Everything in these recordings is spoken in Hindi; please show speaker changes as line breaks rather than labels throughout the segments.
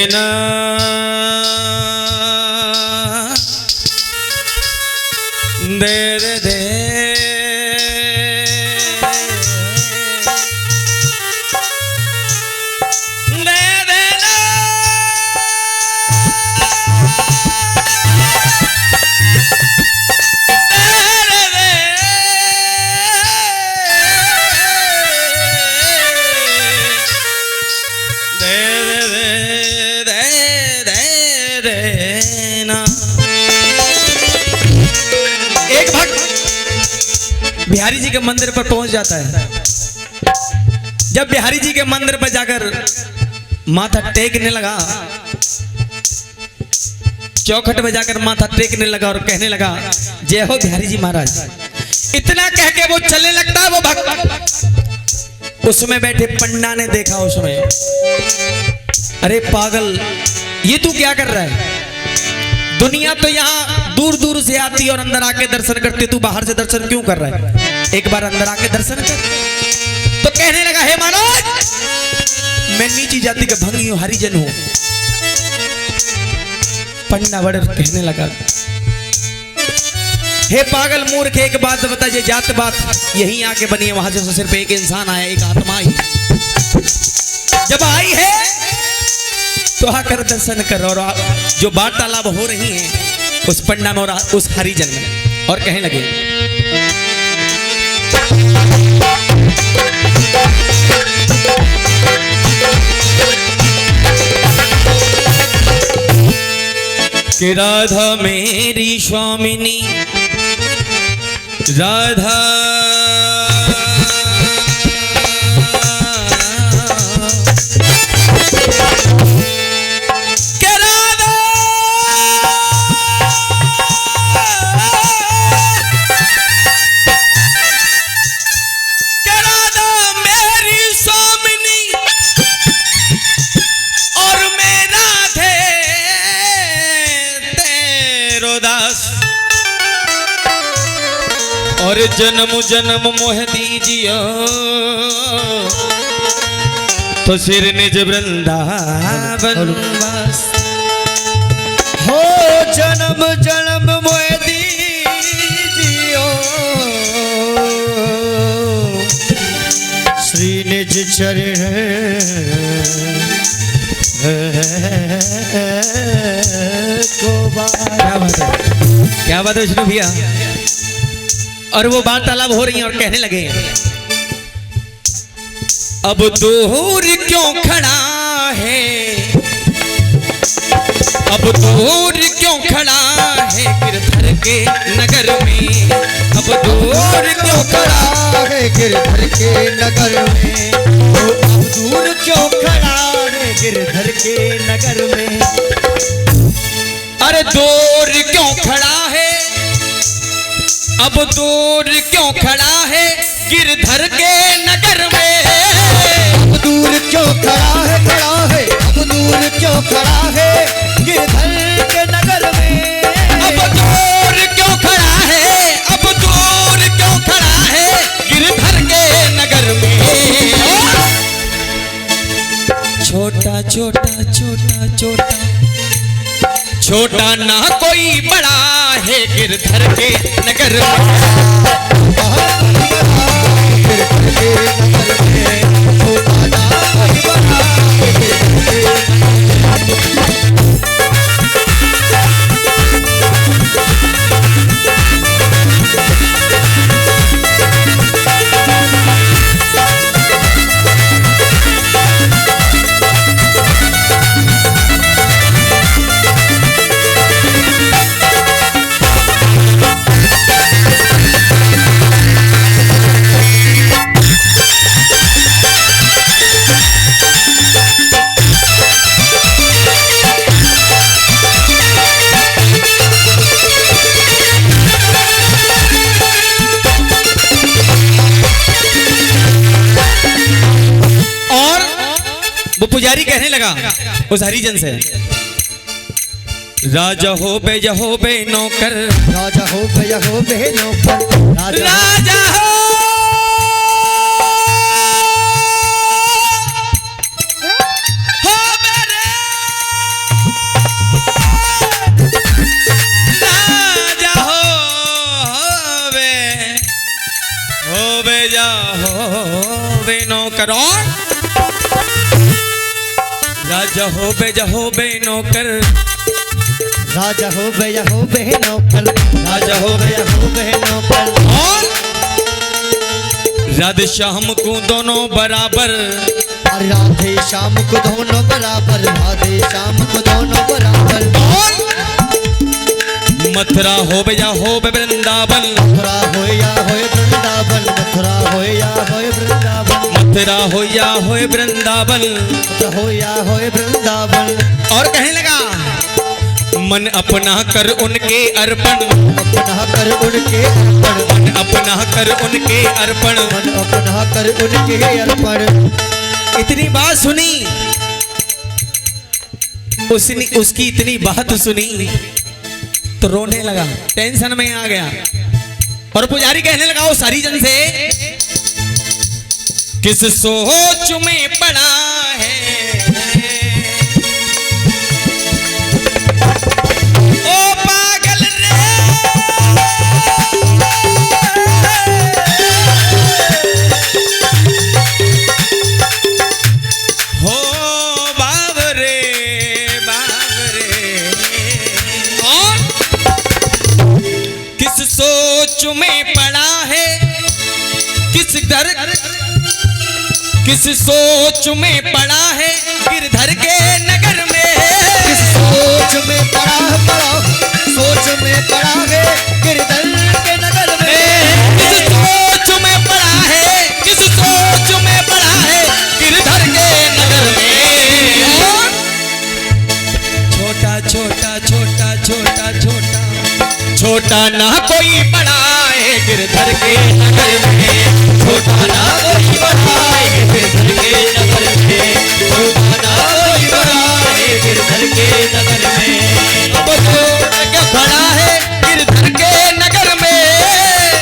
लेकिन देर दे बिहारी जी के मंदिर पर पहुंच जाता है। जब बिहारी जी के मंदिर पर जाकर माथा टेकने लगा, चौखट में जाकर माथा टेकने लगा और कहने लगा जय हो बिहारी जी महाराज। इतना कह के वो चलने लगता है। वो भक्त उसमें बैठे पंडा ने देखा, उसमें अरे पागल ये तू क्या कर रहा है? दुनिया तो यहाँ दूर दूर से आती और अंदर आके दर्शन करती, तू बाहर से दर्शन क्यों कर रहा है? एक बार अंदर आके दर्शन कर। तो कहने लगा हे महाराज, मैं नीची जाति का भंगी हूं, हरिजन हूं। पंडा बड़े कहने लगा हे पागल मूर्ख, एक बात बता, ये जात बात यहीं आके बनी है, वहां से सिर्फ एक इंसान आया, एक आत्मा ही जब आई है तो आकर दर्शन कर। और जो वार्तालाप हो रही है उस पंडा में और उस हरिजन में, और कहने लगे कि राधा मेरी स्वामिनी राधा और जन्म जन्म मोह दीजियो तो सिर निज वृंदावन वास हो। जन्म जन्म मोह दीजियो श्री निज चरण को। क्या बात है, क्या बात है विष्णु भैया। और वो वार्तालाप हो रही है और कहने लगे अब दूर क्यों खड़ा है, अब दूर क्यों खड़ा है गिरधर के नगर में, अब दूर क्यों खड़ा है गिरधर के नगर में, अब दूर क्यों खड़ा है गिरधर के नगर में। अरे दूर क्यों खड़ा है, अब दूर क्यों खड़ा है गिरधर के नगर में, अब दूर क्यों खड़ा है, अब दूर क्यों खड़ा है गिरधर के नगर में, अब दूर क्यों खड़ा है, अब दूर क्यों खड़ा है गिरधर के नगर में। छोटा छोटा छोटा छोटा छोटा ना कोई बड़ा है गिरधर के नगर पुजारी कहने लगा उस हरिजन से राजा हो बे नौकर,
राजा हो बे नौकर,
राजा हो नौकर और राजा हो बे नौकर,
राजा हो बे नौकर,
राजा हो
बे नौकर।
और राधे श्याम को दोनों बराबर,
राधे श्याम को दोनों बराबर, राधे श्याम को दोनों बराबर।
और मथुरा हो बे वृंदावन,
मथुरा हो या हो वृंदावन, मथुरा हो या हो वृंदावन,
मथुरा हो या हो वृंदावन,
हो या हो वृंदावन।
और कहने लगा मन अपना कर उनके अर्पण,
अपना कर उनके अर्पण,
मन अपना कर उनके अर्पण,
मन अपना कर उनके अर्पण।
इतनी बात सुनी उसने, उसकी इतनी बात सुनी तो रोने लगा, टेंशन में आ गया। और पुजारी कहने लगा उस हरिजन से, किस सोच में पड़ा है ओ पागल रे, हो बाबरे बाबरे। और किस सोच में पड़ा है, किस दर, किस सोच में पड़ा है गिरधर के नगर में,
किस सोच में पड़ा सोच में पड़ा है गिरधर के नगर में।
किस सोच में पड़ा है, किस सोच में पड़ा है गिरधर के नगर में। और छोटा छोटा छोटा छोटा छोटा छोटा ना कोई बड़ा है गिरधर के नगर में, छोटा ना कोई बड़ा है गिरधर के नगर में, छोटा ना कोई बड़ा है गिरधर के नगर में। अब दूर क्यों खड़ा है गिरधर के नगर में,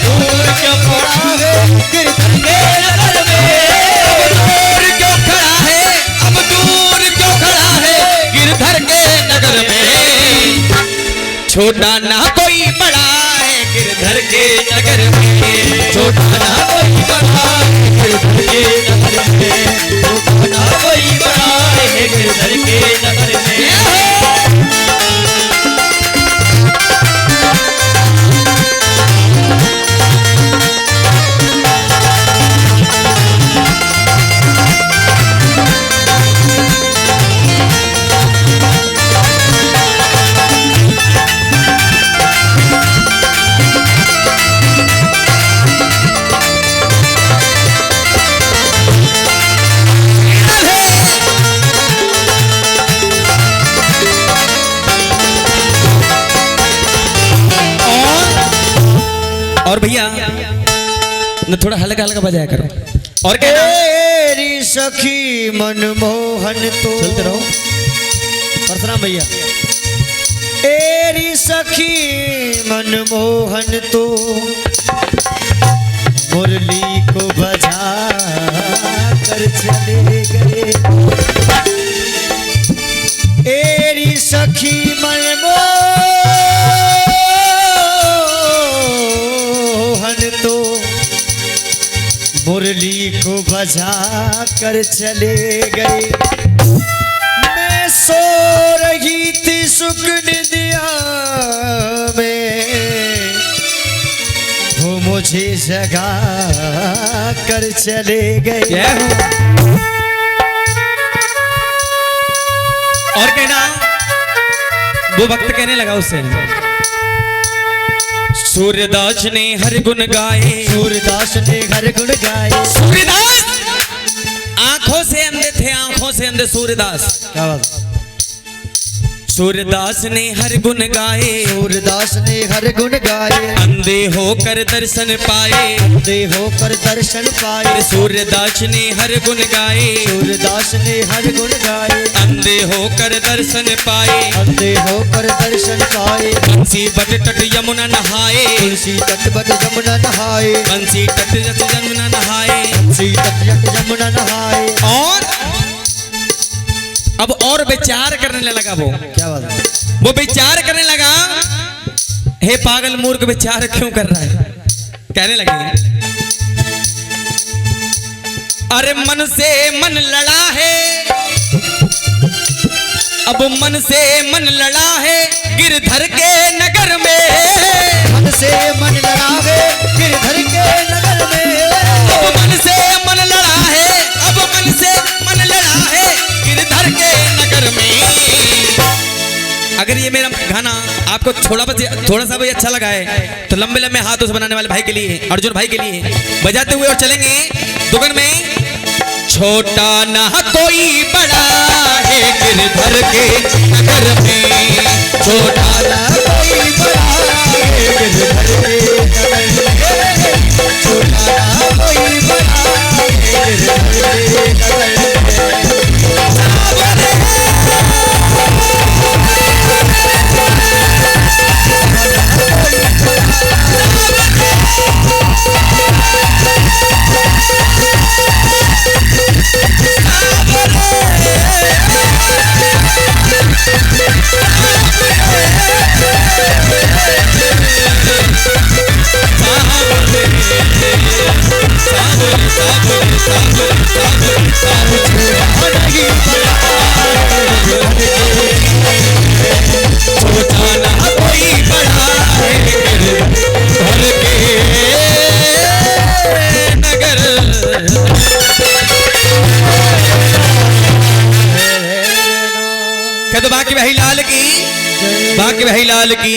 दूर क्यों खड़ा है गिरधर के नगर में, अब दूर क्यों खड़ा है, अब दूर क्यों खड़ा है गिरधर के नगर में। छोटा ना कोई बड़ा है गिरधर के नगर में, छोटा ना कोई बड़ा है गिरधर के नगर में, छोटा ना कोई बड़ा है गिरधर के नगर में। और भैया न थोड़ा हल्का हल्का बजाया करो। और क्या
तेरी सखी मनमोहन तो,
चलते रहो
परशुराम भैया। तेरी सखी मनमोहन तो मुरली को बजा कर चले गए। तेरी सखी मनमोहन तो मुरली को बजा कर चले गए। मैं सो रही थी सुख निदिया में, वो मुझे जगा कर चले गए।
और कहना वो वक्त कहने लगा उससे, सूर्यदास ने हर गुण गाए,
सूर्यदास ने हर गुण गाए।
सूर्यदास आंखों से अंधे थे, आंखों से अंधे सूर्यदास।
क्या बात?
सूर्यदास ने हर गुण गाए,
सूर्यदास ने हर गुण गाए।
अंधे होकर दर्शन पाए,
अंधे होकर दर्शन पाए।
सूर्यदास ने हर गुण गाए,
सूर्यदास ने हर गुण गाए।
अंधे होकर दर्शन पाए,
अंधे होकर दर्शन पाए।
बंसी बट तट यमुना नहाए,
तुलसी तट बट यमुना नहाए।
बंसी तट यमुना नहाए।
तुलसी तट यमुना नहाए।
और अब और विचार करने लगा वो।
क्या बात है?
वो विचार करने लगा, हे पागल मूर्ख विचार क्यों कर रहा है, कहने लगे अरे मन से मन लड़ा है, अब मन से मन लड़ा है गिरधर के नगर में।
मन से मन लड़ा है गिरधर के नगर में।
अब मन से मन लड़ा है, अब मन से मन लड़ा है गिरधर के नगर में। अगर ये मेरा गाना आपको थोड़ा सा भी अच्छा लगा है तो लंबे लंबे हाथों से बनाने वाले भाई के लिए, अर्जुन भाई के लिए बजाते हुए और चलेंगे दुगन में। छोटा ना कोई बड़ा है गिरधर के नगर में, छोटा ना
कोई बड़ा है गिरधर के नगर में। छोटा ना कोई बड़ा है गिरधर के नगर में।
बाकी भाई लाल की, बाकी भाई लाल की।